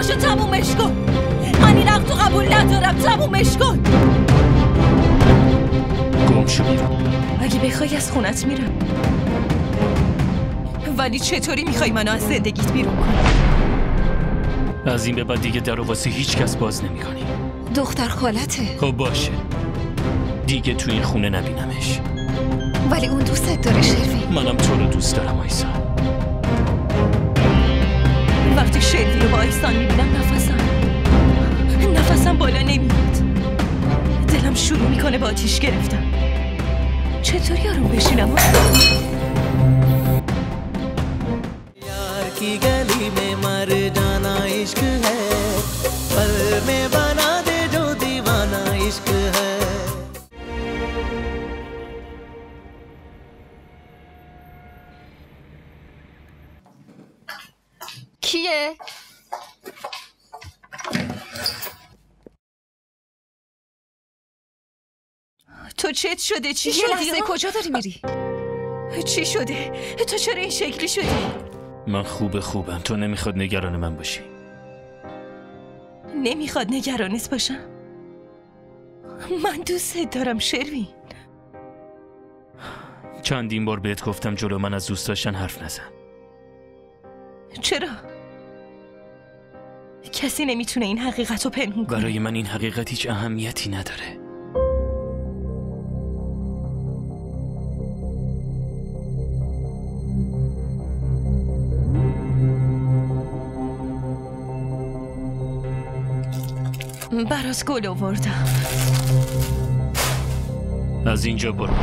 ازدواجو تمومش کن. من این عقدو قبول ندارم. تمومش کن. گم شو بیرون. اگه بخوای از خونت میرم، ولی چطوری میخوای منو از زندگیت بیرون کنی؟ از این به بعد دیگه در واسه هیچ کس باز نمی‌کنی. دختر خالته. خب باشه، دیگه تو این خونه نبینمش. ولی اون دوستت داره شروین. منم تو رو دوست دارم آیسان. وقتی شروین رو با آیسان میبینم نفسم بالا نمیاد. دلم شروع میکنه با آتیش گرفتم. چطوری آروم بشینم؟ यार की गली में मर जाना इश्क है, पल में बना दे जो दीवाना इश्क है. کیه؟ تو چت شده؟ چی شدی؟ یه لحظه کجا داری میری؟ چی شده؟ تو چرا این شکلی شدی؟ من خوبم. تو نمیخواد نگران من باشی. نمیخواد نگرانت باشم؟ من دوستت دارم شروین. چندین بار بهت گفتم جلو من از دوست داشتن حرف نزن. چرا؟ کسی نمیتونه این حقیقت رو پنهون کنه. برای من این حقیقت هیچ اهمیتی نداره. برات گل آوردم. از اینجا برو.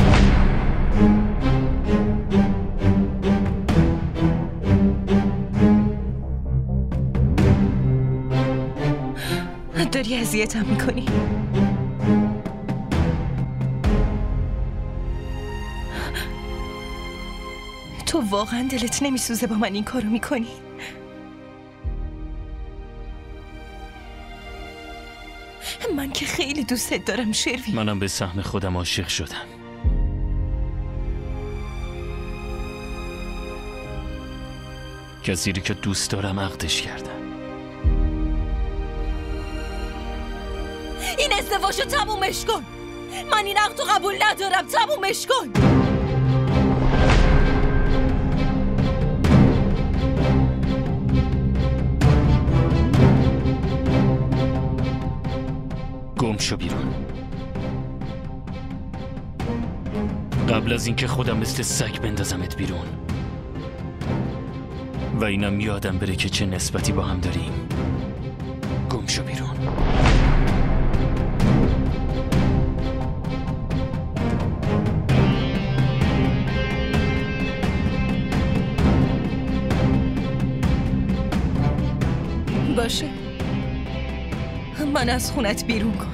داری اذیتم میکنی. تو واقعا دلت نمیسوزه با من این کارو میکنی؟ من که خیلی دوستت دارم شروین. منم به سهم خودم عاشق شدم. کسی رو که دوست دارم عقدش کردم. این ازدواجو تمومش کن. من این عقدو قبول ندارم. تمومش کن. گم شو بیرون. قبل از اینکه خودم مثل سگ بندازمت بیرون و اینم یادم بره که چه نسبتی با هم داریم. گم شو بیرون. باشه، من از خونت بیرون کن.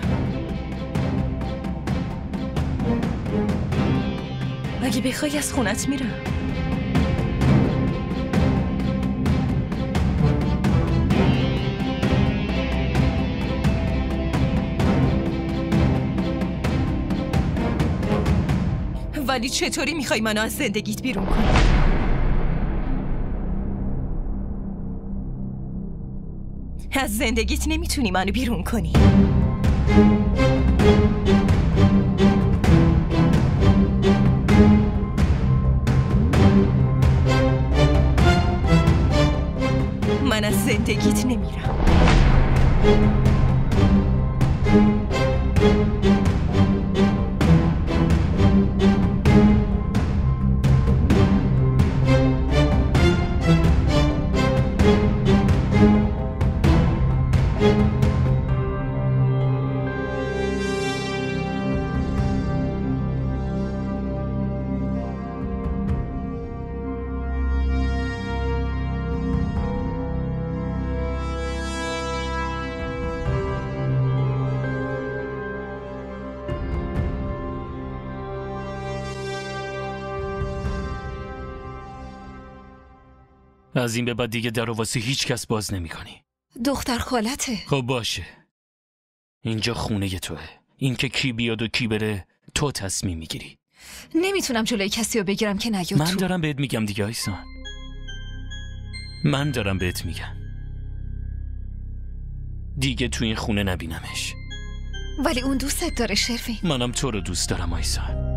اگه بخوای از خونت میرم. ولی چطوری میخوای منو از زندگیت بیرون کنی؟ از زندگیت نمیتونی منو بیرون کنی. من از زندگیت نمیرم. از این به بعد دیگه در واسه هیچ کس باز نمی کنی. دختر خالته. خب باشه، اینجا خونه توه. این که کی بیاد و کی بره تو تصمیم میگیری. نمیتونم جلوی کسی رو بگیرم که نیاد. من دارم بهت میگم دیگه آیسان. من دارم بهت میگم. دیگه تو این خونه نبینمش. ولی اون دوستت داره شروین. منم تو رو دوست دارم آیسان.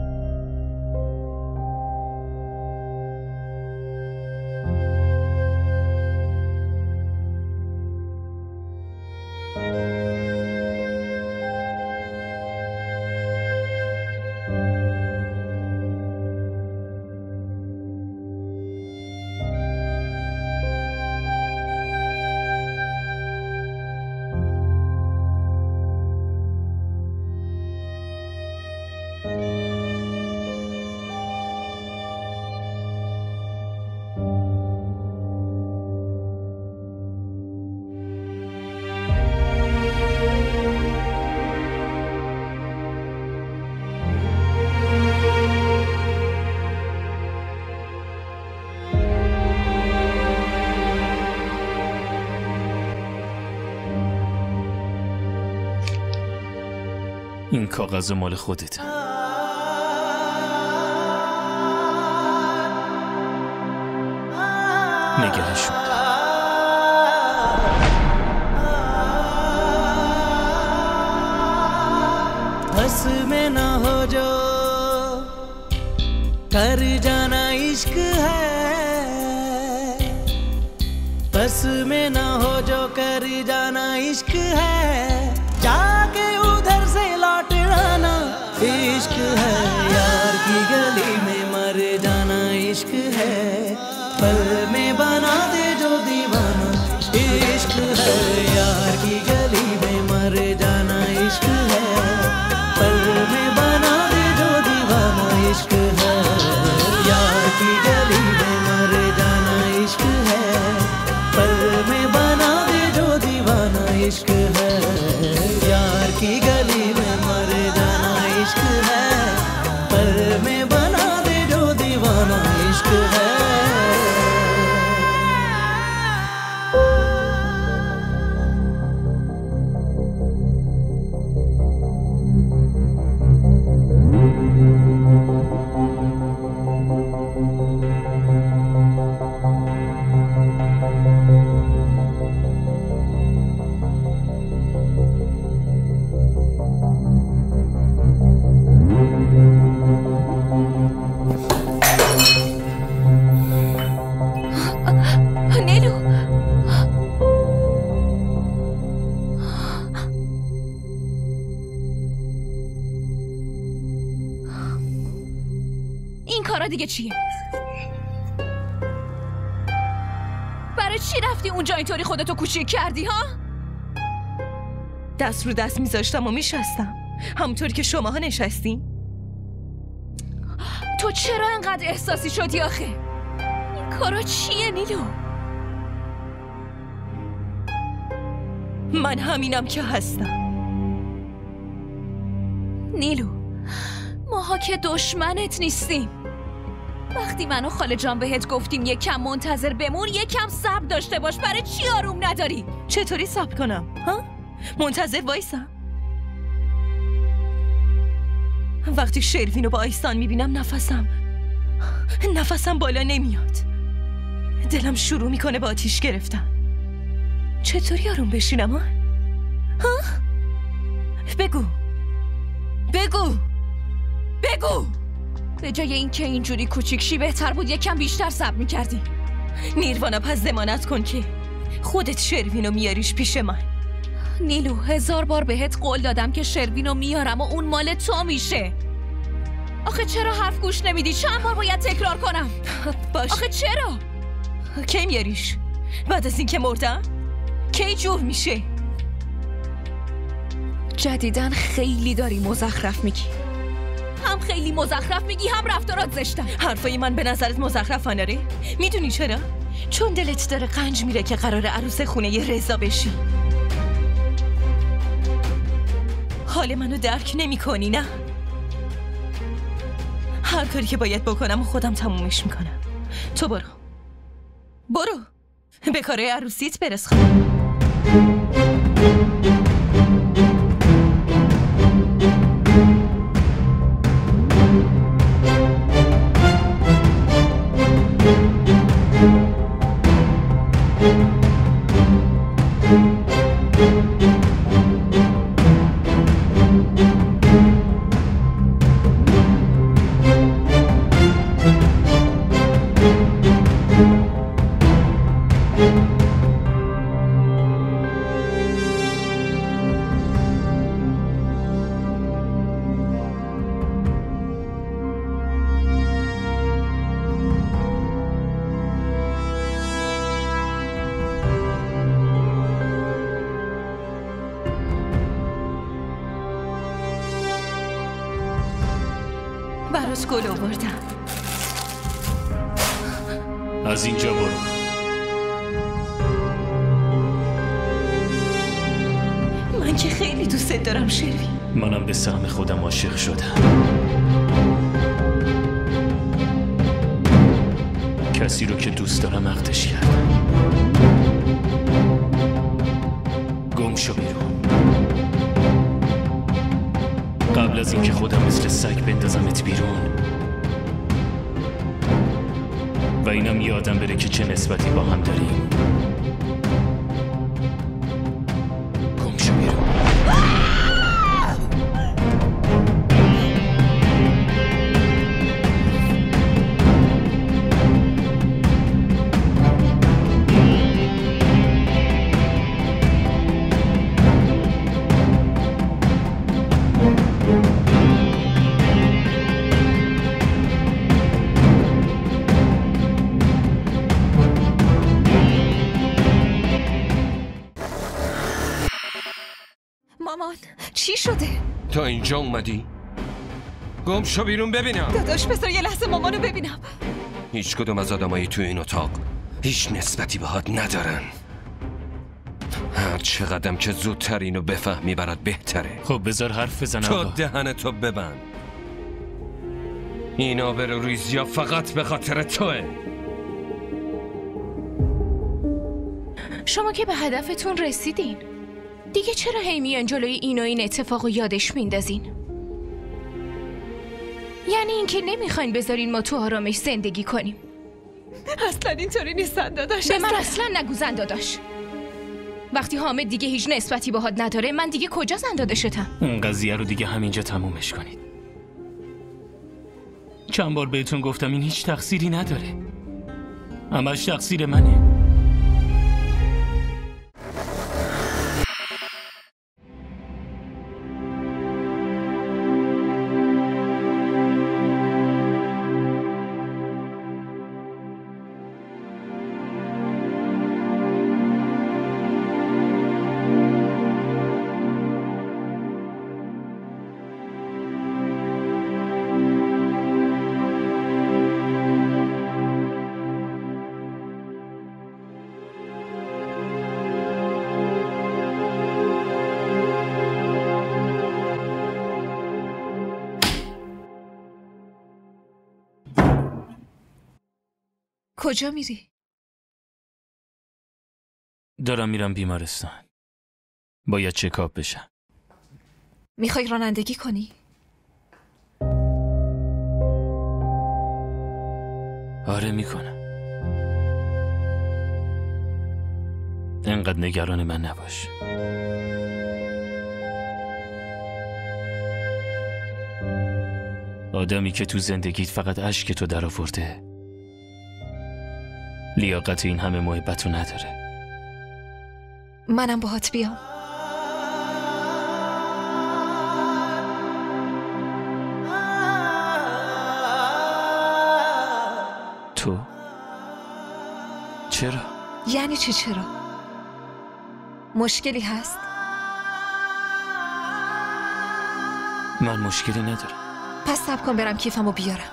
این کاغذ مال خودته. نگهش شد. बस में ना हो जो कर जाना इश्क है, बस में ना हो जो कर जाना इश्क है, जाके उधर से लौट आना इश्क है, यार की गली में मर जाना इश्क है, पल में बना दे जो दीवाना इश्क है, यार की गली में मर जाना इश्क है, पल में बना दे जो दीवाना इश्क है, यार की गली में मर जाना इश्क है, पल में बना दे जो दीवाना इश्क है, यार की गली में मर जाना इश्क है, पल में बना दे जो दीवाना इश्क है। نیلو، این کارا دیگه چیه؟ برای چی رفتی اونجا اینطوری خودتو کوچیک کردی ها؟ دست رو دست میذاشتم و میشستم همونطوری که شماها نشستین. تو چرا انقدر احساسی شدی آخه؟ این کارا چیه نیلو؟ من همینم که هستم. نیلو، ماها که دشمنت نیستیم. وقتی من و خاله جان بهت گفتیم یکم منتظر بمون، یکم صبر داشته باش، برای چی آروم نداری؟ چطوری صبر کنم؟ ها؟ منتظر وایسم؟ وقتی شروین رو با آیسان میبینم نفسم بالا نمیاد. دلم شروع میکنه با آتیش گرفتن. چطوری آروم بشینم ها؟ بگو به جای اینکه اینجوری کوچیک شی بهتر بود یکم بیشتر صبر میکردی. نیروانا، پس ضمانت کن که خودت شروینو میاریش پیش من. نیلو، 1000 بار بهت قول دادم که شروینو میارم و اون مال تو میشه. آخه چرا حرف گوش نمیدی؟ چند بار باید تکرار کنم؟ باش. آخه چرا؟ کی میاریش؟ بعد از اینکه مردم؟ کی جور میشه؟ جدیدن خیلی داری مزخرف میگی. هم خیلی مزخرف میگی، هم رفتارات زشتن. حرفای من به نظرت مزخرفانه ره؟ میدونی چرا؟ چون دلت داره قنج میره که قرار عروس خونه رضا بشی. حال منو درک نمی کنی نه؟ هر کاری که باید بکنم و خودم تمومش میکنم. تو برو به کار عروسیت برس. خب براش گل آوردم. از اینجا برو. من که خیلی دوست دارم شروین. منم به سهم خودم عاشق شدم. کسی رو که دوست دارم عقدش کردم. گم شو بیرون. قبل از اینکه خودم مثل سگ بندازمت بیرون و اینم یادم بره که چه نسبتی با هم داریم. گم شو بیرون. مامان چی شده؟ تا اینجا اومدی؟ گم شو بیرون ببینم. داداش بذار یه لحظه مامانو ببینم. هیچ کدوم از آدمایی تو این اتاق هیچ نسبتی بهات ندارن. هر چقدرم که زودتر اینو بفهمی برات بهتره. خب بذار حرف بزنم. تو دهنتو ببند. این آبروریزی‌ها فقط به خاطر توه. شما که به هدفتون رسیدین، دیگه چرا هی میان جلوی این و این اتفاقو یادش میندازین؟ یعنی اینکه نمیخواین بذارین ما تو آرامش زندگی کنیم؟ اصلا اینطوری نیستن داداش. به من اصلا نگو زن داداش. وقتی حامد دیگه هیچ نسبتی باهات نداره، من دیگه کجا زن داداشتم؟ اون قضیه رو دیگه همینجا تمومش کنید. چند بار بهتون گفتم این هیچ تقصیری نداره. همش تقصیر منه. کجا میری؟ دارم میرم بیمارستان. باید چکاپ بشم. میخوای رانندگی کنی؟ آره میکنم. انقدر نگران من نباش. آدمی که تو زندگیت فقط اشک تو در آورده لیاقت این همه محبت رو نداره. منم باهات بیام. تو؟ چرا؟ یعنی چی چرا؟ مشکلی هست؟ من مشکلی ندارم. پس صبر کن برم کیفمو بیارم.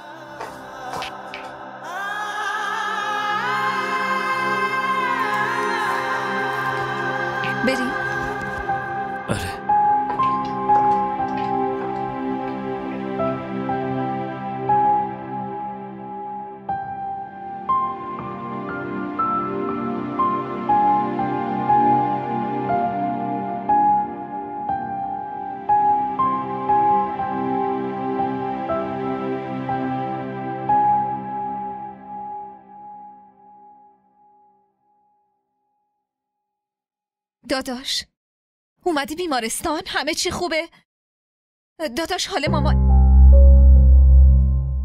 بریم؟ آره. داداش اومدی بیمارستان؟ همه چی خوبه؟ داداش حال مامان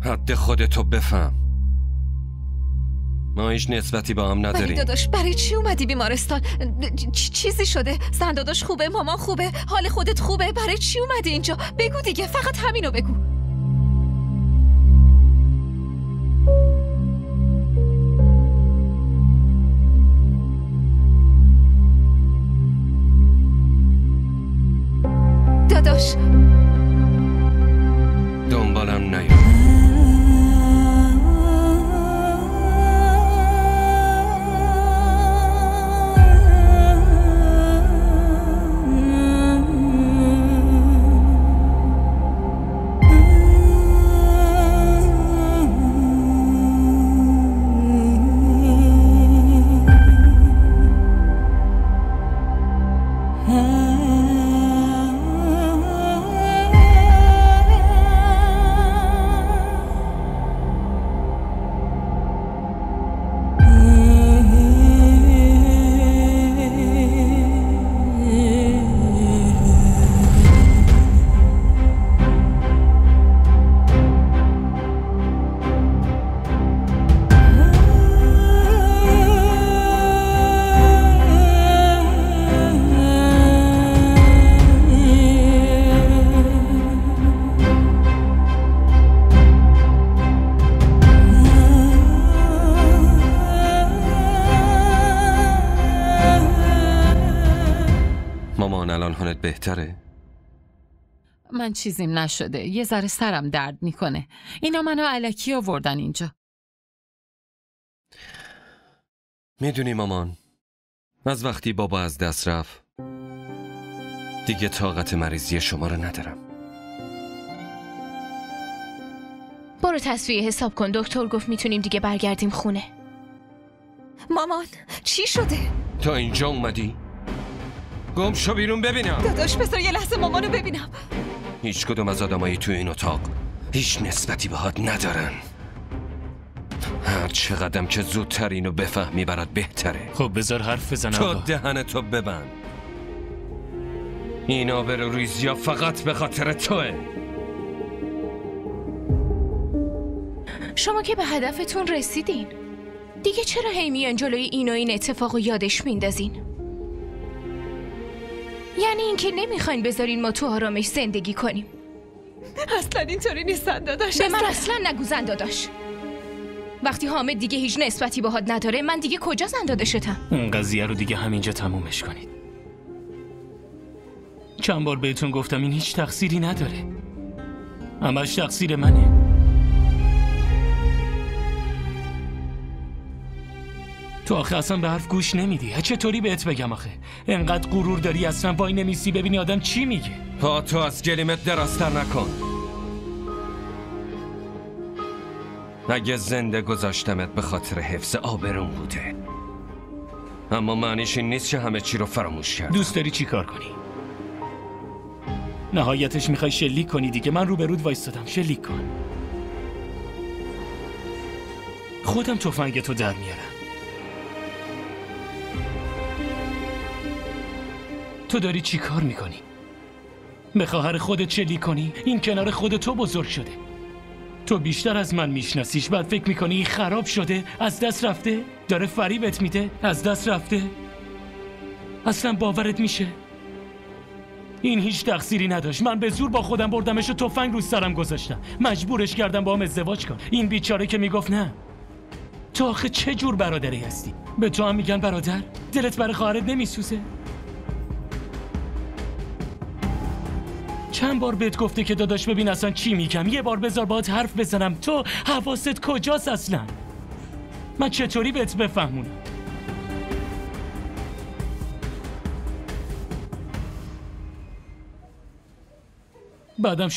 حد خودتو بفهم. ما هیچ نسبتی با هم ولی نداریم. داداش برای چی اومدی بیمارستان؟ چیزی شده؟ زن داداش خوبه؟ مامان خوبه؟ حال خودت خوبه؟ برای چی اومدی اینجا؟ بگو دیگه، فقط همینو بگو. داداش دنبالم نیام. بهتره؟ من چیزیم نشده. یه ذره سرم درد میکنه. اینا منو الکی آوردن اینجا. میدونی مامان، از وقتی بابا از دست رفت دیگه طاقت مریضی شما رو ندارم. برو تصفیه حساب کن. دکتر گفت میتونیم دیگه برگردیم خونه. مامان چی شده؟ تا اینجا اومدی؟ گم شو بیرون ببینم. داداش بذار یه لحظه مامانو ببینم. هیچ کدوم از آدمایی تو این اتاق هیچ نسبتی باهات ندارن. هر چقدرم که زودتر اینو بفهمی برات بهتره. خب بذار حرف بزنم. تو دهنتو ببند. این آبروریزی‌ها فقط به خاطر توه. شما که به هدفتون رسیدین، دیگه چرا هی میان جلوی این و این اتفاقو یادش میندازین؟ یعنی اینکه نمیخواین بذارین ما تو آرامش زندگی کنیم؟ اصلا اینطوری نیستن داداش. به من اصلا نگو زن داداش. وقتی حامد دیگه هیچ نسبتی باهات نداره، من دیگه کجا زن داداشتم؟ این قضیه رو دیگه همینجا تمومش کنید. چند بار بهتون گفتم این هیچ تقصیری نداره. همش تقصیر منه. تو آخه اصلا به حرف گوش نمیدی. چطوری بهت بگم آخه؟ انقدر غرور داری اصلا وای نمیسی ببینی آدم چی میگه. پا تو از گلیمت درازتر نکن. اگه زنده گذاشتمت به خاطر حفظ آبروم بوده، اما معنیش این نیست که همه چی رو فراموش کردم. دوست داری چی کار کنی؟ نهایتش میخوای شلیک کنی دیگه. من روبرود وایستادم، شلیک کن. خودم تفنگ تو در میارم. تو داری چی کار میکنی؟ به خواهر خودت شلیک کنی؟ این کنار خود تو بزرگ شده. تو بیشتر از من میشناسیش. بعد فکر میکنی این خراب شده، از دست رفته، داره فریبت میده، از دست رفته. اصلا باورت میشه؟ این هیچ تقصیری نداشت. من به زور با خودم بردمش و تفنگ رو سرم گذاشتم. مجبورش کردم با هم ازدواج کن. این بیچاره که میگفت نه. تو آخه چه جور برادری هستی؟ به تو هم میگن برادر؟ دلت برای خواهرت نمیسوزه؟ چند بار بهت گفته که داداش ببین اصلا چی میگم، یه بار بذار باهات حرف بزنم. تو حواست کجاست اصلا؟ من چطوری بهت بفهمونم؟ بعدم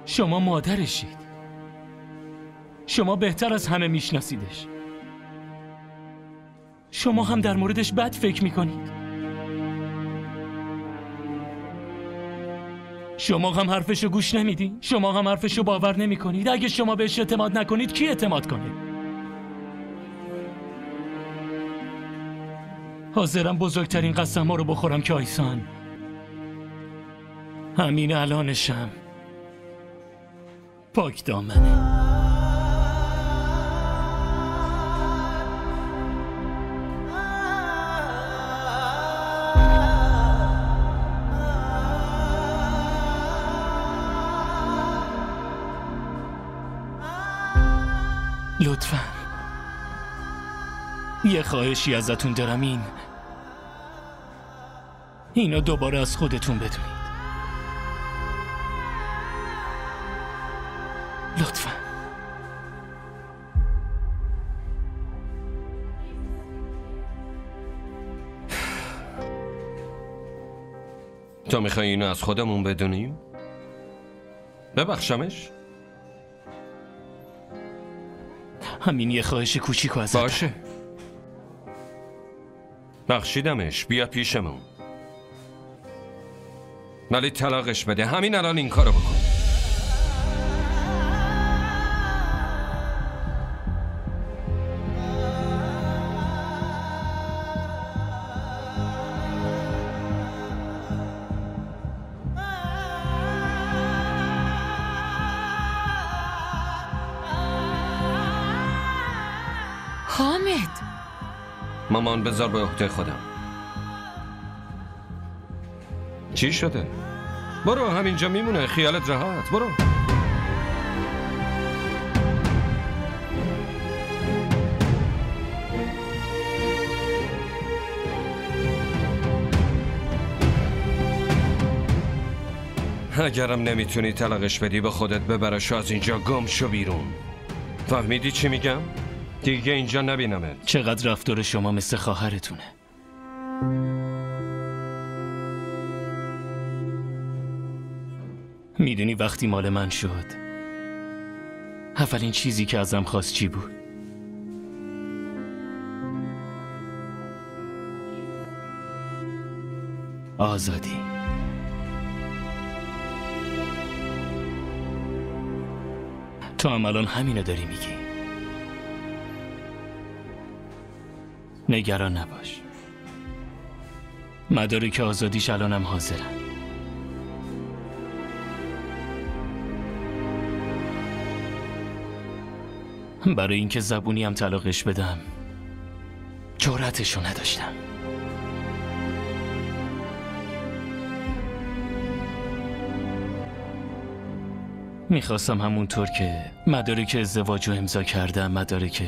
شما مادرشید. شما بهتر از همه میشناسیدش. شما هم در موردش بد فکر میکنید. شما هم حرفشو گوش نمیدین. شما هم حرفشو باور نمیکنید. اگه شما بهش اعتماد نکنید کی اعتماد کنه؟ حاضرم بزرگترین قسم ها رو بخورم که آیسان همین الانشم پاک دامنه. لطفاً یه خواهشی ازتون دارم، اینو دوباره از خودتون بدونید. لطفاً. تو میخوای اینو از خودمون بدونیم؟ ببخشمش؟ همین یه خواهش کوچیکو ازت. باشه، بخشیدمش. بیا پیشمون، ولی طلاقش بده. همین الان این کارو بکن. حامد، مامان بذار به عهده خودم. چی شده؟ برو، همینجا میمونه، خیالت راحت. برو. اگرم نمیتونی طلاقش بدی، به خودت ببرش از اینجا، گم شو بیرون. فهمیدی چی میگم؟ دیگه اینجا نبینمت. چقدر رفتار شما مثل خواهرتونه. میدونی وقتی مال من شد، اولین چیزی که ازم خواست چی بود؟ آزادی. تو هم الان همینو داری میگی. نگران نباش، مدارک آزادیش الانم حاضرن. برای اینکه زبونی هم طلاقش بدم جرأتشو نداشتم. میخواستم همونطور که مدارک ازدواجو امضا کردم، مدارک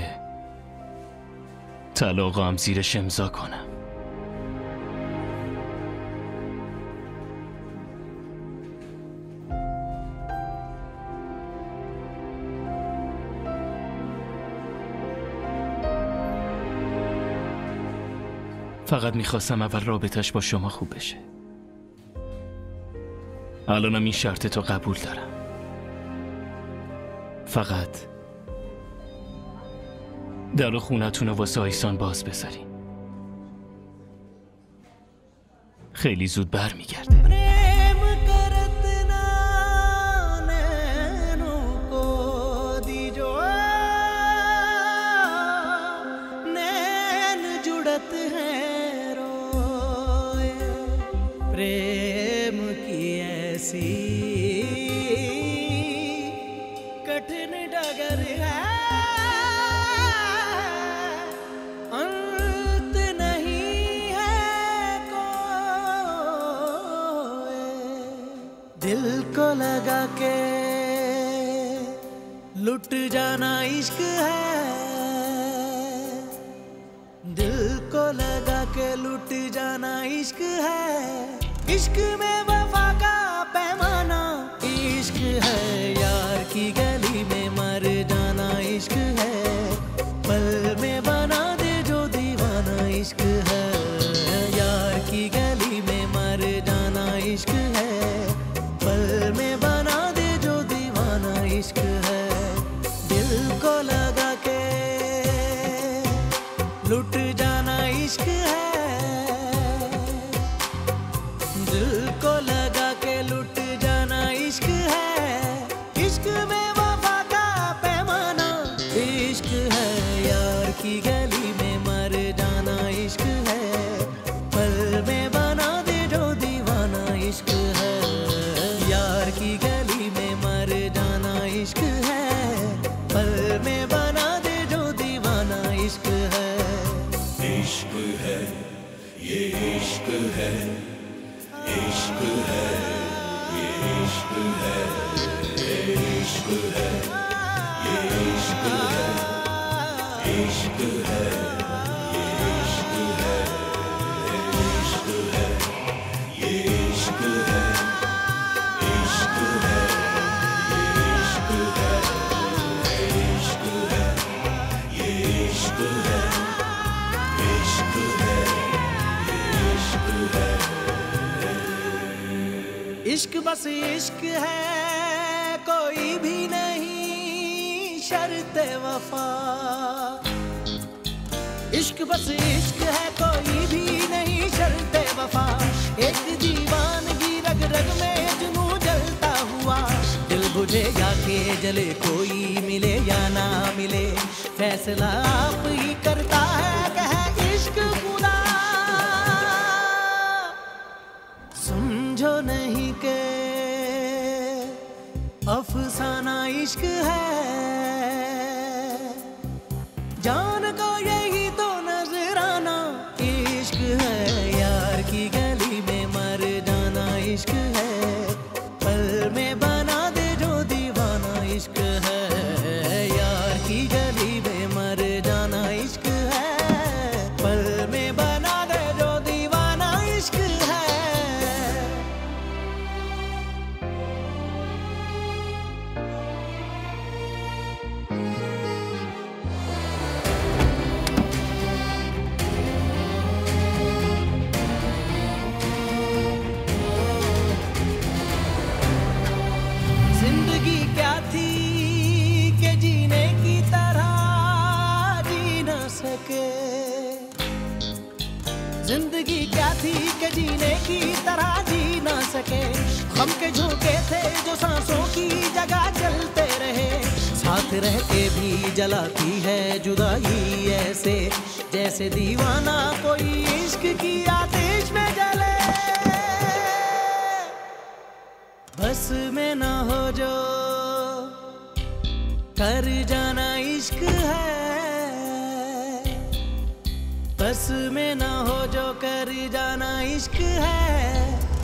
طلاقو هم زیرش امضا کنم. فقط میخواستم اول رابطش با شما خوب بشه. الانم این شرط تو قبول دارم. فقط در خونتون واسه آیسان باز بذارین. خیلی زود بر میگرده. दिल को लगा के लुट जाना इश्क है, दिल को लगा के लुट जाना इश्क है, इश्क में वफा का पैमाना इश्क है, यार की गली में मर जाना इश्क है, पल में बना दे जो दीवाना इश्क है, यार की गली में मर जाना इश्क है, पल में बना दे जो दीवाना इश्क है, दिल को लगा के लुट जाना इश्क है, दिल को लगा के लुट जाना इश्क है, इश्क में वफा का पैमाना इश्क है, यार की गली में मर जाना इश्क है, पल में बना दे जो दीवाना इश्क है, यार की गली में मर जाना इश्क है, पल में बना दे जो दीवाना इश्क है, इश्क है ये इश्क है, इश्क है ये इश्क है, ये इश्क है ये इश्क है। इश्क है, ये इश्क है, इश्क है, ये इश्क है, इश्क है, ये इश्क है, इश्क है, ये इश्क है, इश्क है, ये इश्क है। इश्क बस इश्क है, कोई भी नहीं शर्त वफा। इश्क बस इश्क है, कोई भी नहीं शर्त वफा। एक दीवानगी रग रग में जुनू जलता हुआ, दिल बुझे या के जले, कोई मिले या ना मिले, फैसला आप ही करता है कि है इश्क खुदा। समझो नहीं के अफसाना इश्क है, जान को यही तो नजराना इश्क है। यार की गली में मर जाना इश्क है, पल में बना दे जो दीवाना इश्क है। यार की गली में मर जाना इश्क है, पल में बना दे जो दीवाना इश्क है। जिंदगी क्या थी कि जीने की तरह जी न सके। जिंदगी क्या थी कि जीने की तरह जी न सके। हम के झोंके थे जो सांसों की जगह चलते रहे, साथ रह के भी जलाती है जुदाई ऐसे, जैसे दीवाना कोई इश्क की आतिश में जले। बस में ना हो जो कर जाना इश्क है, बस में ना हो जो कर जाना इश्क है।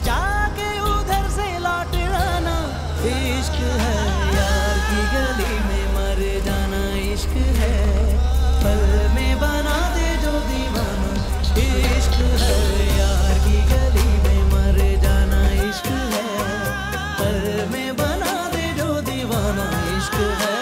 जाके उधर से लौट आना इश्क है, यार की गली में मर जाना इश्क है, पल में बना दे जो दीवाना इश्क है। यार की गली में मर जाना इश्क है, पल में बना दे जो दीवाना इश्क है।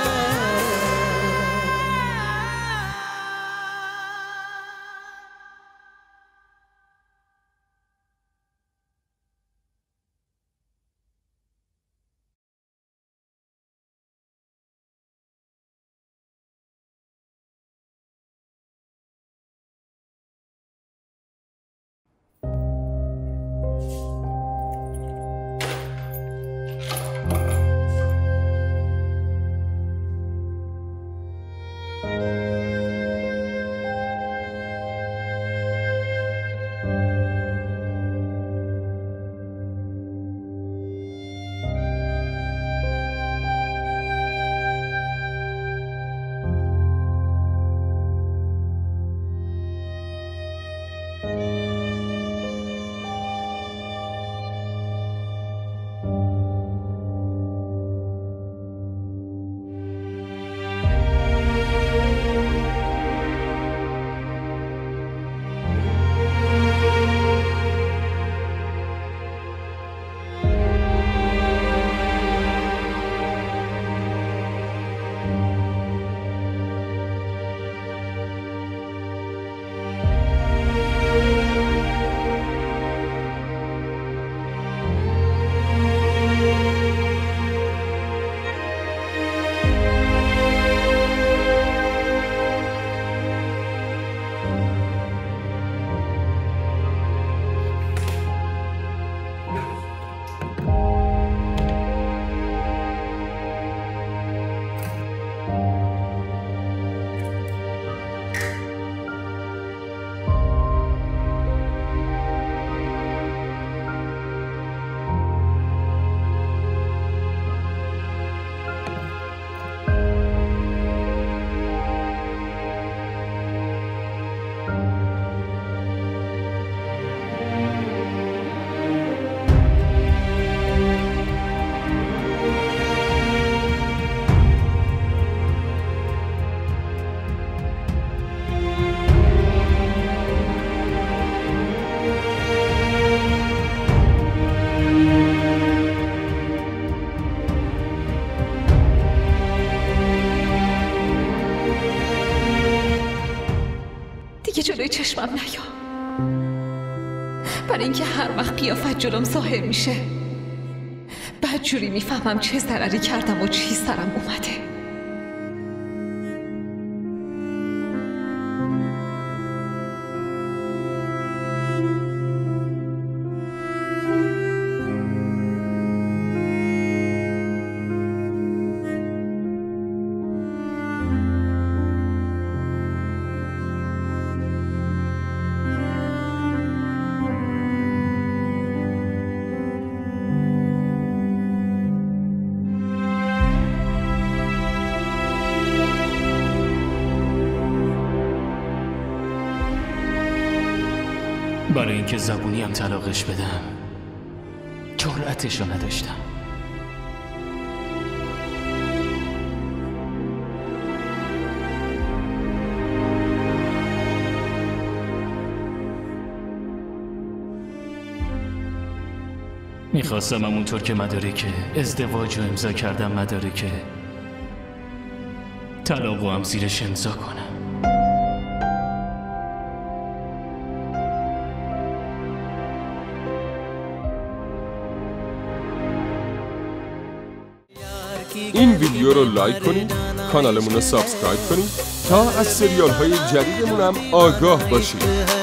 چشمم نیا، برای اینکه هر وقت قیافت جلوم ظاهر میشه بدجوری میفهمم چه ضرری کردم و چی سرم اومده. برای اینکه زبونی هم طلاقش بدم جرأتشو نداشتم. میخواستم همونطور که مدارک ازدواج رو امضا کردم مدارک طلاق رو هم زیرش امضا کنم. این ویدیو رو لایک کنید، کانالمون رو سابسکرایب کنید تا از سریال های جدیدمون هم آگاه باشید.